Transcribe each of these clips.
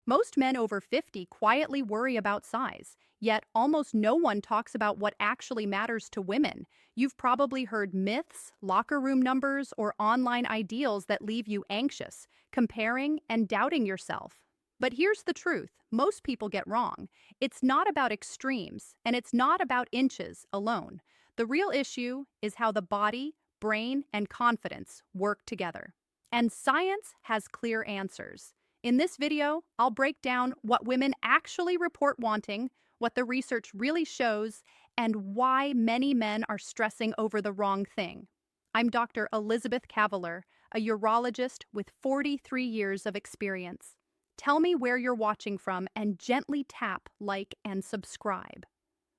Most men over 50 quietly worry about size, yet almost no one talks about what actually matters to women. You've probably heard myths, locker room numbers, or online ideals that leave you anxious, comparing, and doubting yourself. But here's the truth most people get wrong. It's not about extremes, and it's not about inches alone. The real issue is how the body, brain, and confidence work together. And science has clear answers. In this video, I'll break down what women actually report wanting, what the research really shows, and why many men are stressing over the wrong thing. I'm Dr. Elizabeth Cavalier, a urologist with 43 years of experience. Tell me where you're watching from and gently tap like and subscribe.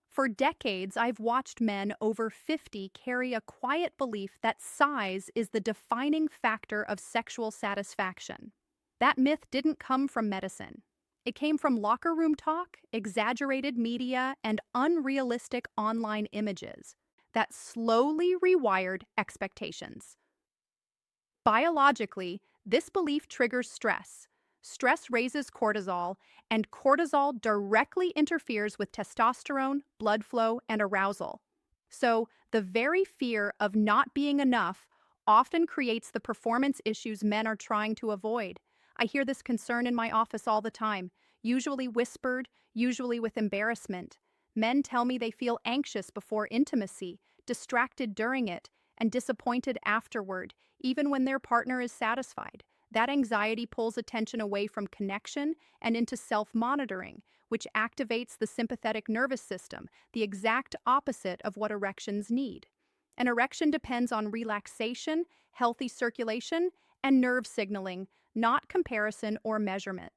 For decades, I've watched men over 50 carry a quiet belief that size is the defining factor of sexual satisfaction. That myth didn't come from medicine. It came from locker room talk, exaggerated media, and unrealistic online images that slowly rewired expectations. Biologically, this belief triggers stress. Stress raises cortisol, and cortisol directly interferes with testosterone, blood flow, and arousal. So, the very fear of not being enough often creates the performance issues men are trying to avoid. I hear this concern in my office all the time, usually whispered, usually with embarrassment. Men tell me they feel anxious before intimacy, distracted during it, and disappointed afterward, even when their partner is satisfied. That anxiety pulls attention away from connection and into self-monitoring, which activates the sympathetic nervous system, the exact opposite of what erections need. An erection depends on relaxation, healthy circulation, and nerve signaling, not comparison or measurement.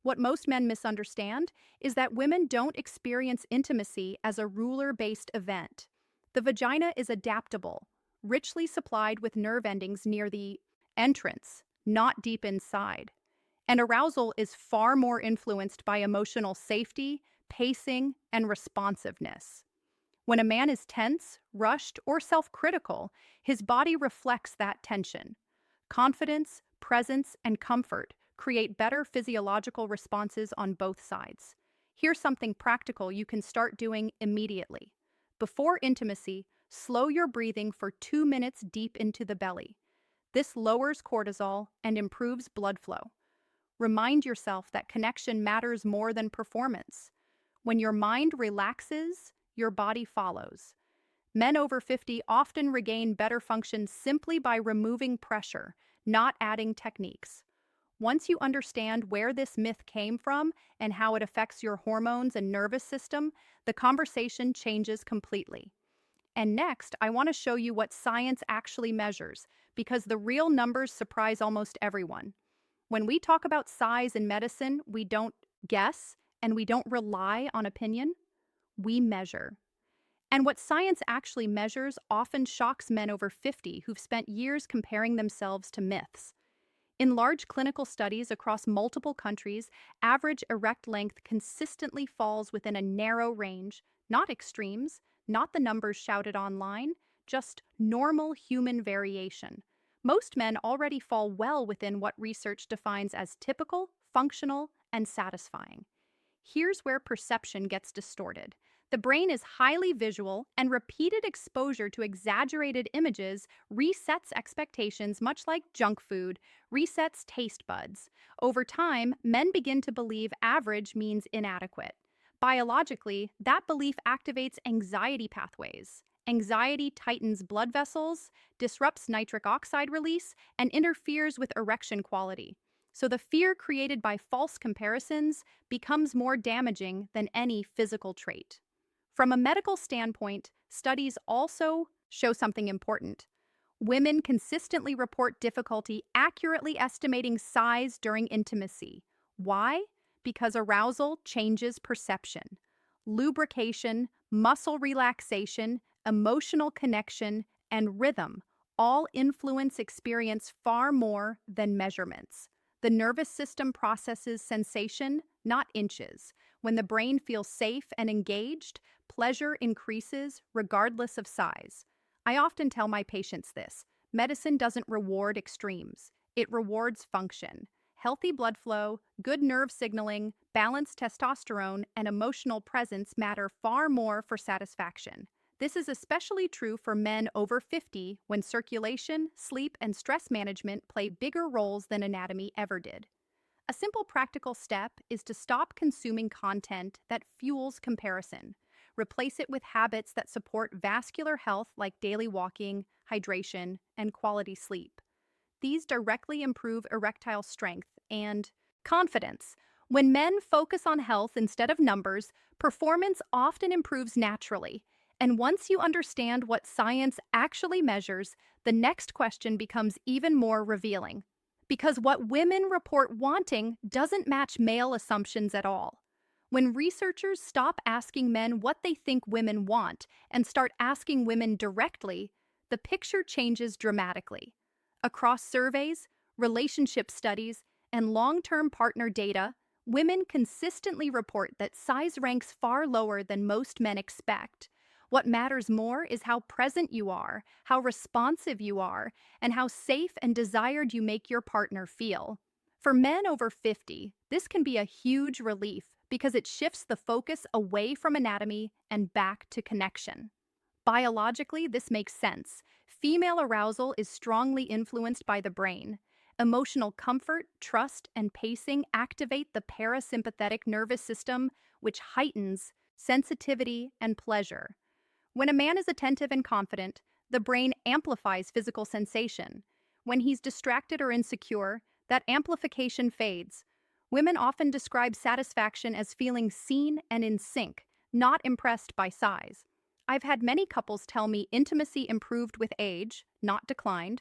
What most men misunderstand is that women don't experience intimacy as a ruler-based event. The vagina is adaptable, richly supplied with nerve endings near the entrance, not deep inside. And arousal is far more influenced by emotional safety, pacing, and responsiveness. When a man is tense, rushed, or self-critical, his body reflects that tension. Confidence, presence, and comfort create better physiological responses on both sides. Here's something practical you can start doing immediately. Before intimacy, slow your breathing for 2 minutes deep into the belly. This lowers cortisol and improves blood flow. Remind yourself that connection matters more than performance. When your mind relaxes, your body follows. Men over 50 often regain better function simply by removing pressure, not adding techniques. Once you understand where this myth came from and how it affects your hormones and nervous system, the conversation changes completely. And next, I want to show you what science actually measures, because the real numbers surprise almost everyone. When we talk about size in medicine, we don't guess and we don't rely on opinion. We measure. And what science actually measures often shocks men over 50 who've spent years comparing themselves to myths. In large clinical studies across multiple countries, average erect length consistently falls within a narrow range, not extremes, not the numbers shouted online, just normal human variation. Most men already fall well within what research defines as typical, functional, and satisfying. Here's where perception gets distorted. The brain is highly visual, and repeated exposure to exaggerated images resets expectations, much like junk food resets taste buds. Over time, men begin to believe average means inadequate. Biologically, that belief activates anxiety pathways. Anxiety tightens blood vessels, disrupts nitric oxide release, and interferes with erection quality. So the fear created by false comparisons becomes more damaging than any physical trait. From a medical standpoint, studies also show something important. Women consistently report difficulty accurately estimating size during intimacy. Why? Because arousal changes perception. Lubrication, muscle relaxation, emotional connection, and rhythm all influence experience far more than measurements. The nervous system processes sensation, not inches. When the brain feels safe and engaged, pleasure increases regardless of size. I often tell my patients this: medicine doesn't reward extremes, it rewards function. healthy blood flow, good nerve signaling, balanced testosterone, and emotional presence matter far more for satisfaction. This is especially true for men over 50 when circulation, sleep, and stress management play bigger roles than anatomy ever did. A simple practical step is to stop consuming content that fuels comparison. Replace it with habits that support vascular health like daily walking, hydration, and quality sleep. These directly improve erectile strength and confidence. When men focus on health instead of numbers, performance often improves naturally. And once you understand what science actually measures, the next question becomes even more revealing. Because what women report wanting doesn't match male assumptions at all. When researchers stop asking men what they think women want and start asking women directly, the picture changes dramatically. Across surveys, relationship studies, and long-term partner data, women consistently report that size ranks far lower than most men expect. What matters more is how present you are, how responsive you are, and how safe and desired you make your partner feel. For men over 50, this can be a huge relief because it shifts the focus away from anatomy and back to connection. Biologically, this makes sense. Female arousal is strongly influenced by the brain. Emotional comfort, trust, and pacing activate the parasympathetic nervous system, which heightens sensitivity and pleasure. When a man is attentive and confident, the brain amplifies physical sensation. When he's distracted or insecure, that amplification fades. Women often describe satisfaction as feeling seen and in sync, not impressed by size. I've had many couples tell me intimacy improved with age, not declined.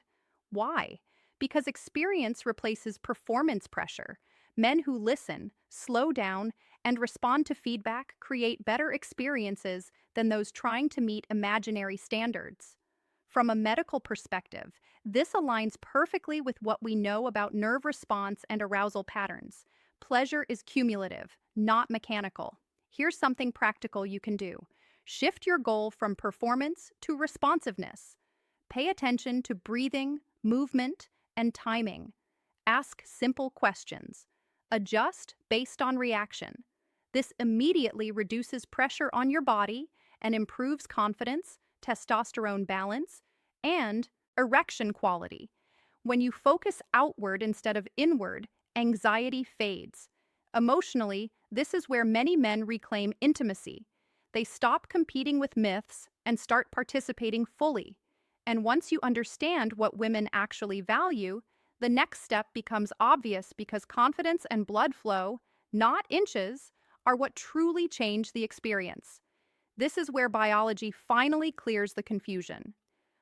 Why? Because experience replaces performance pressure. Men who listen, slow down, and respond to feedback create better experiences than those trying to meet imaginary standards. From a medical perspective, this aligns perfectly with what we know about nerve response and arousal patterns. Pleasure is cumulative, not mechanical. Here's something practical you can do. Shift your goal from performance to responsiveness. Pay attention to breathing, movement, and timing. Ask simple questions. Adjust based on reaction. This immediately reduces pressure on your body and improves confidence, testosterone balance, and erection quality. When you focus outward instead of inward, anxiety fades. Emotionally, this is where many men reclaim intimacy. They stop competing with myths and start participating fully. And once you understand what women actually value, the next step becomes obvious because confidence and blood flow, not inches, are what truly change the experience. This is where biology finally clears the confusion.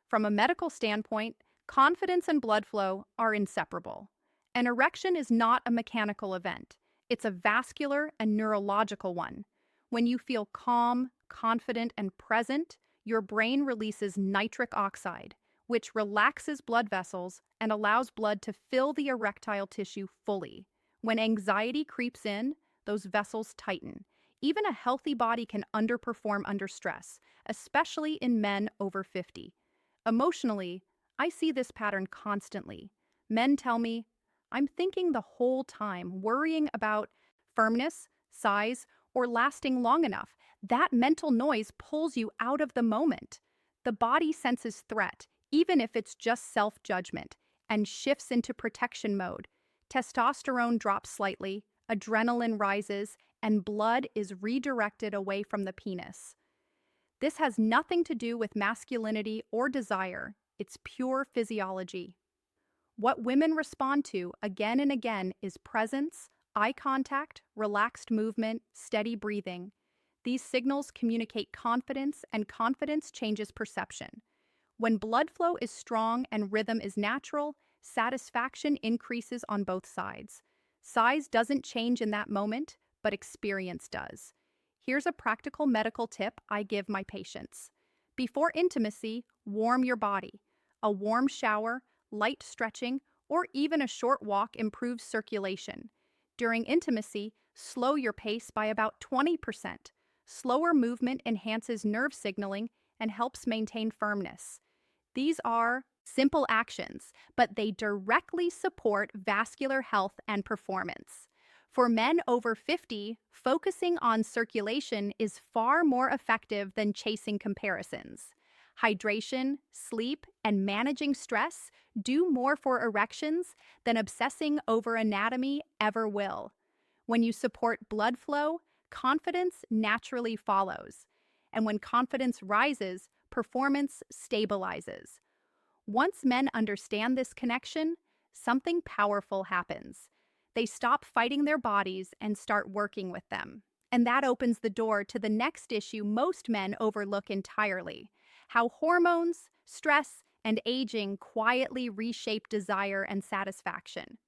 From a medical standpoint, confidence and blood flow are inseparable. An erection is not a mechanical event. It's a vascular and neurological one. When you feel calm, confident, and present, your brain releases nitric oxide, which relaxes blood vessels and allows blood to fill the erectile tissue fully. When anxiety creeps in, those vessels tighten. Even a healthy body can underperform under stress, especially in men over 50. Emotionally, I see this pattern constantly. Men tell me, I'm thinking the whole time, worrying about firmness, size, or lasting long enough. That mental noise pulls you out of the moment. The body senses threat, even if it's just self-judgment, and shifts into protection mode. Testosterone drops slightly, adrenaline rises, and blood is redirected away from the penis. This has nothing to do with masculinity or desire. It's pure physiology. What women respond to again and again is presence, eye contact, relaxed movement, steady breathing. These signals communicate confidence, and confidence changes perception. When blood flow is strong and rhythm is natural, satisfaction increases on both sides. Size doesn't change in that moment, but experience does. Here's a practical medical tip I give my patients. Before intimacy, warm your body. A warm shower, light stretching, or even a short walk improves circulation. During intimacy, slow your pace by about 20%. Slower movement enhances nerve signaling and helps maintain firmness. These are Simple actions, but they directly support vascular health and performance. For men over 50, focusing on circulation is far more effective than chasing comparisons. Hydration, sleep, and managing stress do more for erections than obsessing over anatomy ever will. When you support blood flow, confidence naturally follows. And when confidence rises, performance stabilizes. Once men understand this connection, something powerful happens. They stop fighting their bodies and start working with them. And that opens the door to the next issue most men overlook entirely: how hormones, stress, and aging quietly reshape desire and satisfaction.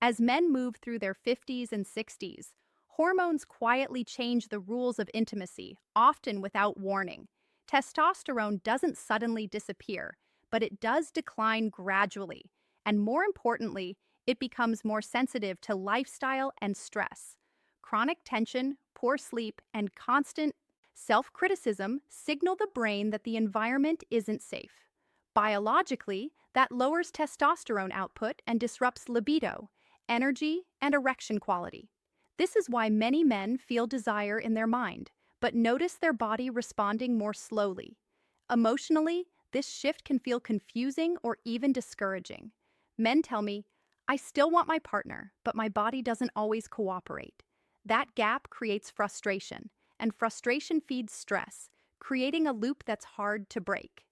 As men move through their 50s and 60s, hormones quietly change the rules of intimacy, often without warning. Testosterone doesn't suddenly disappear, but it does decline gradually. And more importantly, it becomes more sensitive to lifestyle and stress. Chronic tension, poor sleep, and constant self-criticism signal the brain that the environment isn't safe. Biologically, that lowers testosterone output and disrupts libido, energy, and erection quality. This is why many men feel desire in their mind, but notice their body responding more slowly. Emotionally, this shift can feel confusing or even discouraging. Men tell me, "I still want my partner, but my body doesn't always cooperate." That gap creates frustration, and frustration feeds stress, creating a loop that's hard to break.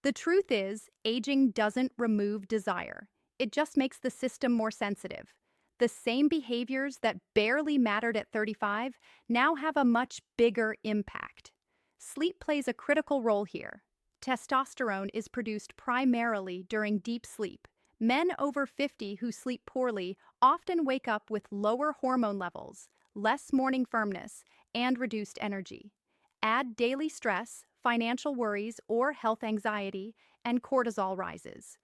The truth is, aging doesn't remove desire. It just makes the system more sensitive. The same behaviors that barely mattered at 35 now have a much bigger impact. Sleep plays a critical role here. Testosterone is produced primarily during deep sleep. Men over 50 who sleep poorly often wake up with lower hormone levels, less morning firmness, and reduced energy. Add daily stress, financial worries, or health anxiety, and cortisol rises.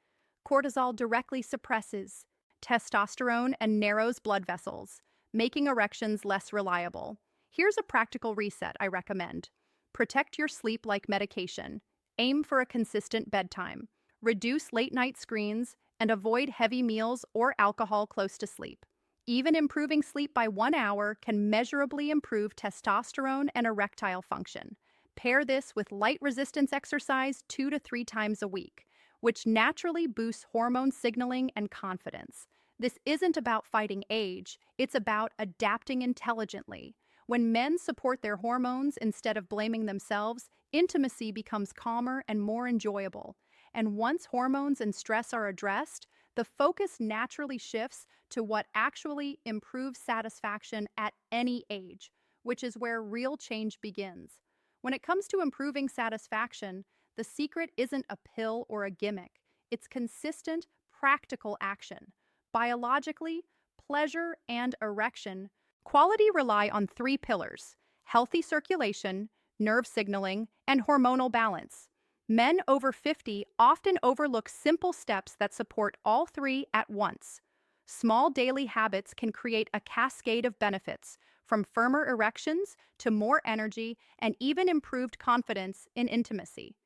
Cortisol directly suppresses testosterone and narrows blood vessels, making erections less reliable. Here's a practical reset I recommend. Protect your sleep like medication. Aim for a consistent bedtime. Reduce late-night screens and avoid heavy meals or alcohol close to sleep. Even improving sleep by 1 hour can measurably improve testosterone and erectile function. Pair this with light resistance exercise 2 to 3 times a week, which naturally boosts hormone signaling and confidence. This isn't about fighting age, it's about adapting intelligently. When men support their hormones instead of blaming themselves, intimacy becomes calmer and more enjoyable. And once hormones and stress are addressed, the focus naturally shifts to what actually improves satisfaction at any age, which is where real change begins. When it comes to improving satisfaction, the secret isn't a pill or a gimmick. It's consistent, practical action. Biologically, pleasure and erection quality rely on 3 pillars: healthy circulation, nerve signaling, and hormonal balance. Men over 50 often overlook simple steps that support all three at once. Small daily habits can create a cascade of benefits, from firmer erections to more energy and even improved confidence in intimacy.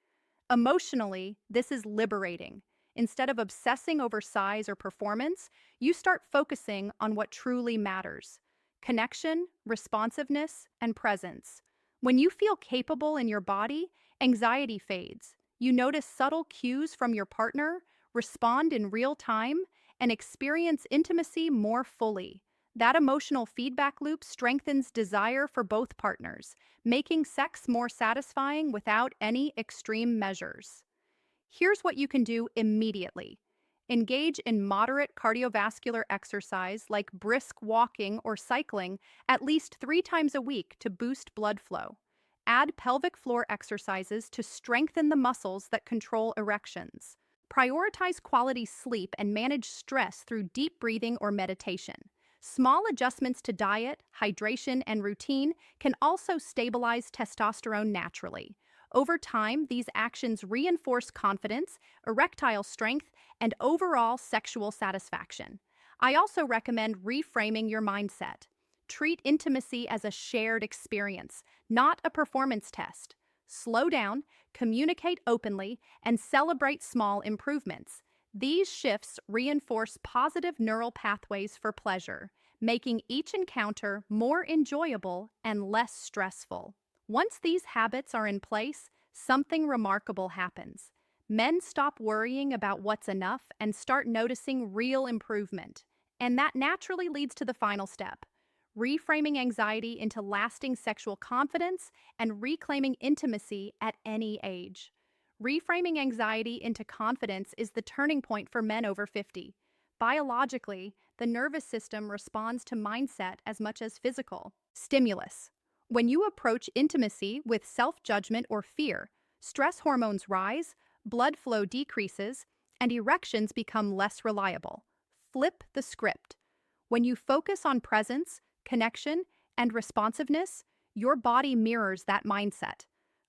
Emotionally, this is liberating. Instead of obsessing over size or performance, you start focusing on what truly matters: connection, responsiveness, and presence. When you feel capable in your body, anxiety fades. You notice subtle cues from your partner, respond in real time, and experience intimacy more fully. That emotional feedback loop strengthens desire for both partners, making sex more satisfying without any extreme measures. Here's what you can do immediately. Engage in moderate cardiovascular exercise like brisk walking or cycling at least 3 times a week to boost blood flow. Add pelvic floor exercises to strengthen the muscles that control erections. Prioritize quality sleep and manage stress through deep breathing or meditation. Small adjustments to diet, hydration, and routine can also stabilize testosterone naturally. Over time, these actions reinforce confidence, erectile strength, and overall sexual satisfaction. I also recommend reframing your mindset. Treat intimacy as a shared experience, not a performance test. Slow down, communicate openly, and celebrate small improvements. These shifts reinforce positive neural pathways for pleasure, making each encounter more enjoyable and less stressful. Once these habits are in place, something remarkable happens. Men stop worrying about what's enough and start noticing real improvement. And that naturally leads to the final step: reframing anxiety into lasting sexual confidence and reclaiming intimacy at any age. Reframing anxiety into confidence is the turning point for men over 50. Biologically, the nervous system responds to mindset as much as physical stimulus. When you approach intimacy with self judgment or fear, stress hormones rise, blood flow decreases, and erections become less reliable. Flip the script. When you focus on presence, connection, and responsiveness, your body mirrors that mindset.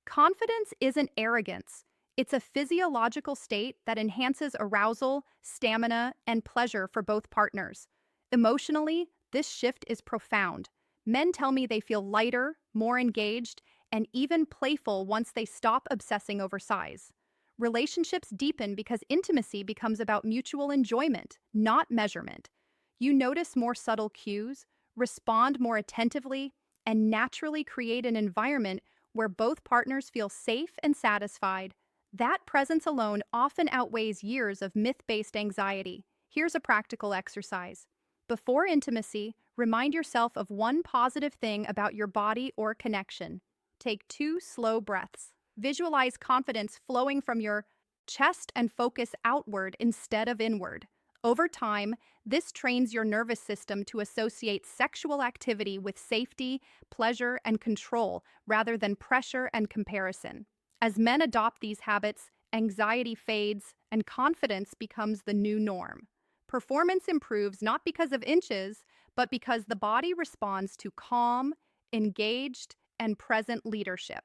Confidence isn't arrogance, it's a physiological state that enhances arousal, stamina, and pleasure for both partners. Emotionally, this shift is profound. Men tell me they feel lighter, more engaged, and even playful once they stop obsessing over size. Relationships deepen because intimacy becomes about mutual enjoyment, not measurement. You notice more subtle cues, respond more attentively, and naturally create an environment where both partners feel safe and satisfied. That presence alone often outweighs years of myth-based anxiety. Here's a practical exercise. Before intimacy, remind yourself of one positive thing about your body or connection. Take 2 slow breaths. Visualize confidence flowing from your chest and focus outward instead of inward. Over time, this trains your nervous system to associate sexual activity with safety, pleasure, and control rather than pressure and comparison. As men adopt these habits, anxiety fades and confidence becomes the new norm. Performance improves not because of inches, but because the body responds to calm, engaged, and present leadership.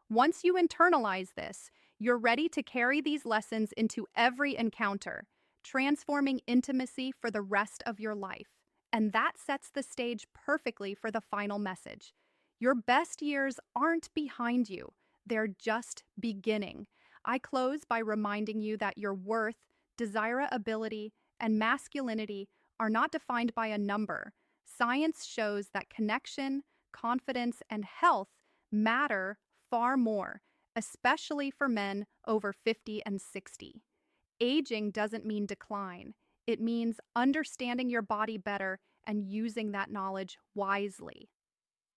Once you internalize this, you're ready to carry these lessons into every encounter, transforming intimacy for the rest of your life. And that sets the stage perfectly for the final message. Your best years aren't behind you, they're just beginning. I close by reminding you that your worth, desirability, and masculinity are not defined by a number. Science shows that connection, confidence, and health matter far more, especially for men over 50 and 60. Aging doesn't mean decline. It means understanding your body better and using that knowledge wisely.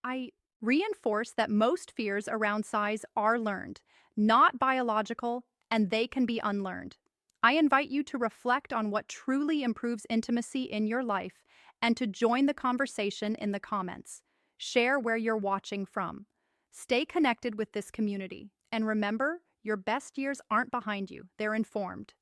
I reinforce that most fears around size are learned, not biological, and they can be unlearned. I invite you to reflect on what truly improves intimacy in your life and to join the conversation in the comments. Share where you're watching from. Stay connected with this community, and remember, your best years aren't behind you, they're informed.